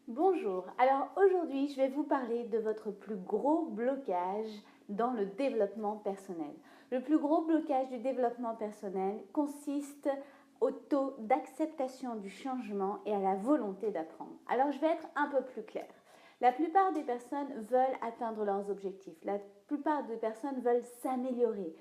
Bonjour, alors aujourd'hui je vais vous parler de votre plus gros blocage dans le développement personnel. Le plus gros blocage du développement personnel consiste au taux d'acceptation du changement et à la volonté d'apprendre. Alors je vais être un peu plus claire. La plupart des personnes veulent atteindre leurs objectifs. La plupart des personnes veulent s'améliorer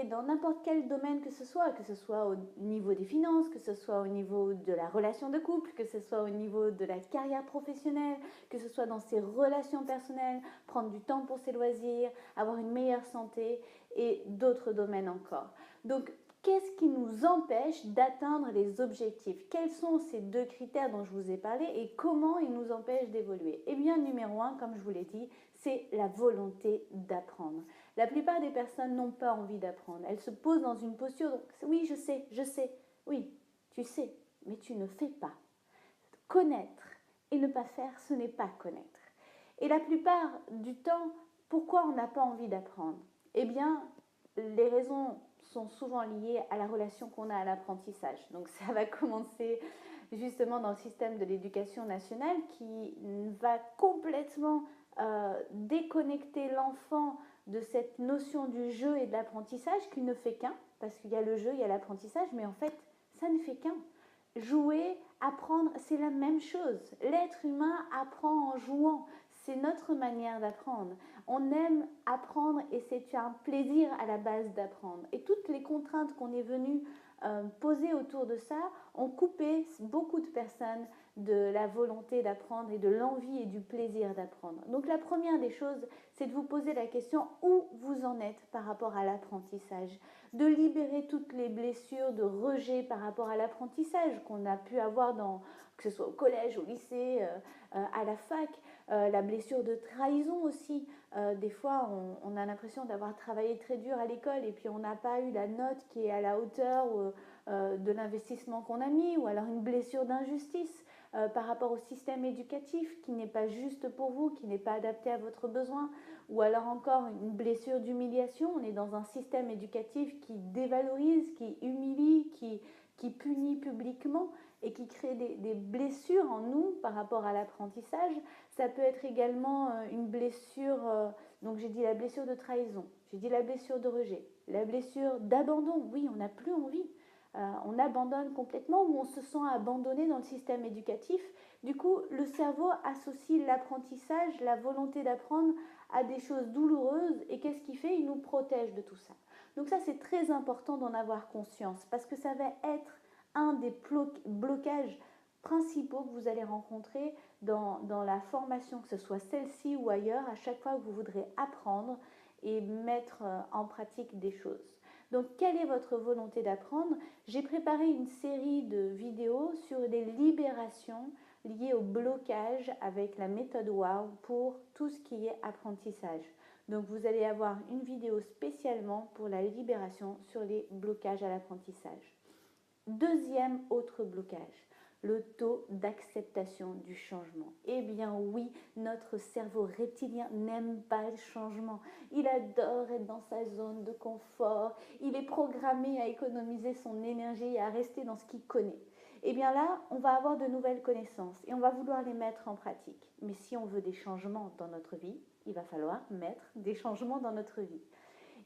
dans n'importe quel domaine que ce soit au niveau des finances, que ce soit au niveau de la relation de couple, que ce soit au niveau de la carrière professionnelle, que ce soit dans ses relations personnelles, prendre du temps pour ses loisirs, avoir une meilleure santé et d'autres domaines encore. Donc, qu'est-ce qui nous empêche d'atteindre les objectifs? Quels sont ces deux critères dont je vous ai parlé et comment ils nous empêchent d'évoluer? Eh bien, numéro un, comme je vous l'ai dit, c'est la volonté d'apprendre. La plupart des personnes n'ont pas envie d'apprendre. Elles se posent dans une posture, donc oui, je sais, oui, tu sais, mais tu ne fais pas. Connaître et ne pas faire, ce n'est pas connaître. Et la plupart du temps, pourquoi on n'a pas envie d'apprendre? Eh bien, les raisons sont souvent liées à la relation qu'on a à l'apprentissage. Donc ça va commencer justement dans le système de l'éducation nationale qui va complètement déconnecter l'enfant de cette notion du jeu et de l'apprentissage qui ne fait qu'un, parce qu'il y a le jeu, il y a l'apprentissage, mais en fait, ça ne fait qu'un. Jouer, apprendre, c'est la même chose. L'être humain apprend en jouant. C'est notre manière d'apprendre. On aime apprendre et c'est un plaisir à la base d'apprendre. Et toutes les contraintes qu'on est venu poser autour de ça ont coupé beaucoup de personnes de la volonté d'apprendre et de l'envie et du plaisir d'apprendre. Donc la première des choses, c'est de vous poser la question où vous en êtes par rapport à l'apprentissage, de libérer toutes les blessures de rejet par rapport à l'apprentissage qu'on a pu avoir que ce soit au collège, au lycée, à la fac, la blessure de trahison aussi. Des fois, on a l'impression d'avoir travaillé très dur à l'école et puis on n'a pas eu la note qui est à la hauteur de l'investissement qu'on a mis, ou alors une blessure d'injustice par rapport au système éducatif qui n'est pas juste pour vous, qui n'est pas adapté à votre besoin, ou alors encore une blessure d'humiliation. On est dans un système éducatif qui dévalorise, qui humilie, qui punit publiquement et qui crée des blessures en nous par rapport à l'apprentissage. Ça peut être également une blessure, donc j'ai dit la blessure de trahison, j'ai dit la blessure de rejet, la blessure d'abandon. Oui, on n'a plus envie. On abandonne complètement ou on se sent abandonné dans le système éducatif. Du coup, le cerveau associe l'apprentissage, la volonté d'apprendre à des choses douloureuses et qu'est-ce qu'il fait? Il nous protège de tout ça. Donc ça, c'est très important d'en avoir conscience parce que ça va être un des blocages principaux que vous allez rencontrer dans la formation, que ce soit celle-ci ou ailleurs, à chaque fois que vous voudrez apprendre et mettre en pratique des choses. Donc, quelle est votre volonté d'apprendre? J'ai préparé une série de vidéos sur les libérations liées au blocage avec la méthode WOW pour tout ce qui est apprentissage. Donc, vous allez avoir une vidéo spécialement pour la libération sur les blocages à l'apprentissage. Deuxième autre blocage, le taux d'acceptation du changement. Eh bien oui, notre cerveau reptilien n'aime pas le changement. Il adore être dans sa zone de confort. Il est programmé à économiser son énergie et à rester dans ce qu'il connaît. Eh bien là, on va avoir de nouvelles connaissances et on va vouloir les mettre en pratique. Mais si on veut des changements dans notre vie, il va falloir mettre des changements dans notre vie.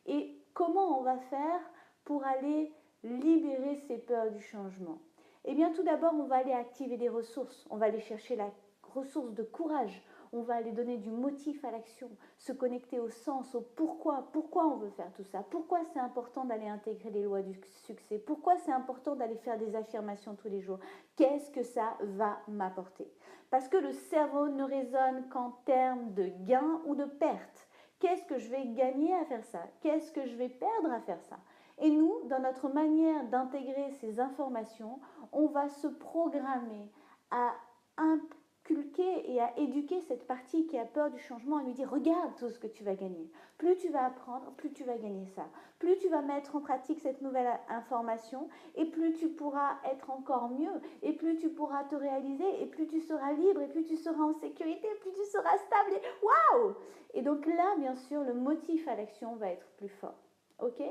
Et comment on va faire pour aller libérer ces peurs du changement? Eh bien, tout d'abord, on va aller activer des ressources. On va aller chercher la ressource de courage. On va aller donner du motif à l'action, se connecter au sens, au pourquoi. Pourquoi on veut faire tout ça? Pourquoi c'est important d'aller intégrer les lois du succès? Pourquoi c'est important d'aller faire des affirmations tous les jours? Qu'est-ce que ça va m'apporter? Parce que le cerveau ne raisonne qu'en termes de gain ou de perte. Qu'est-ce que je vais gagner à faire ça? Qu'est-ce que je vais perdre à faire ça? Et nous, dans notre manière d'intégrer ces informations, on va se programmer à inculquer et à éduquer cette partie qui a peur du changement, à lui dire regarde tout ce que tu vas gagner. Plus tu vas apprendre, plus tu vas gagner ça. Plus tu vas mettre en pratique cette nouvelle information et plus tu pourras être encore mieux et plus tu pourras te réaliser et plus tu seras libre et plus tu seras en sécurité, plus tu seras stable et waouh! Et donc là, bien sûr, le motif à l'action va être plus fort. Ok?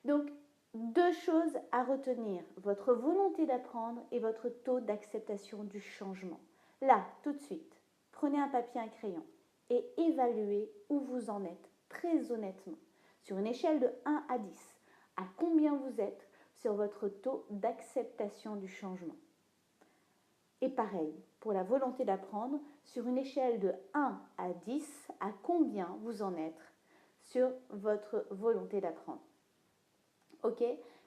Donc, deux choses à retenir, votre volonté d'apprendre et votre taux d'acceptation du changement. Là, tout de suite, prenez un papier, un crayon et évaluez où vous en êtes, très honnêtement. Sur une échelle de 1 à 10, à combien vous êtes sur votre taux d'acceptation du changement. Et pareil, pour la volonté d'apprendre, sur une échelle de 1 à 10, à combien vous en êtes sur votre volonté d'apprendre. Ok?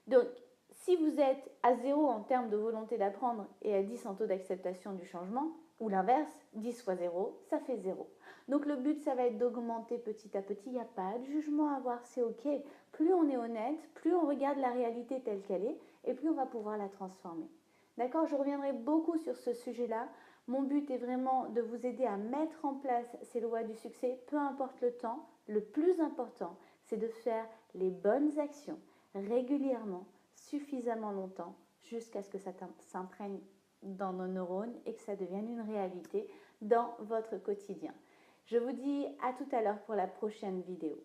Donc, si vous êtes à 0 en termes de volonté d'apprendre et à 10 en taux d'acceptation du changement, ou l'inverse, 10 fois 0, ça fait 0. Donc le but, ça va être d'augmenter petit à petit. Il n'y a pas de jugement à avoir, c'est ok. Plus on est honnête, plus on regarde la réalité telle qu'elle est, et plus on va pouvoir la transformer. D'accord? Je reviendrai beaucoup sur ce sujet-là. Mon but est vraiment de vous aider à mettre en place ces lois du succès, peu importe le temps. Le plus important, c'est de faire les bonnes actions régulièrement, suffisamment longtemps, jusqu'à ce que ça s'imprègne dans nos neurones et que ça devienne une réalité dans votre quotidien. Je vous dis à tout à l'heure pour la prochaine vidéo.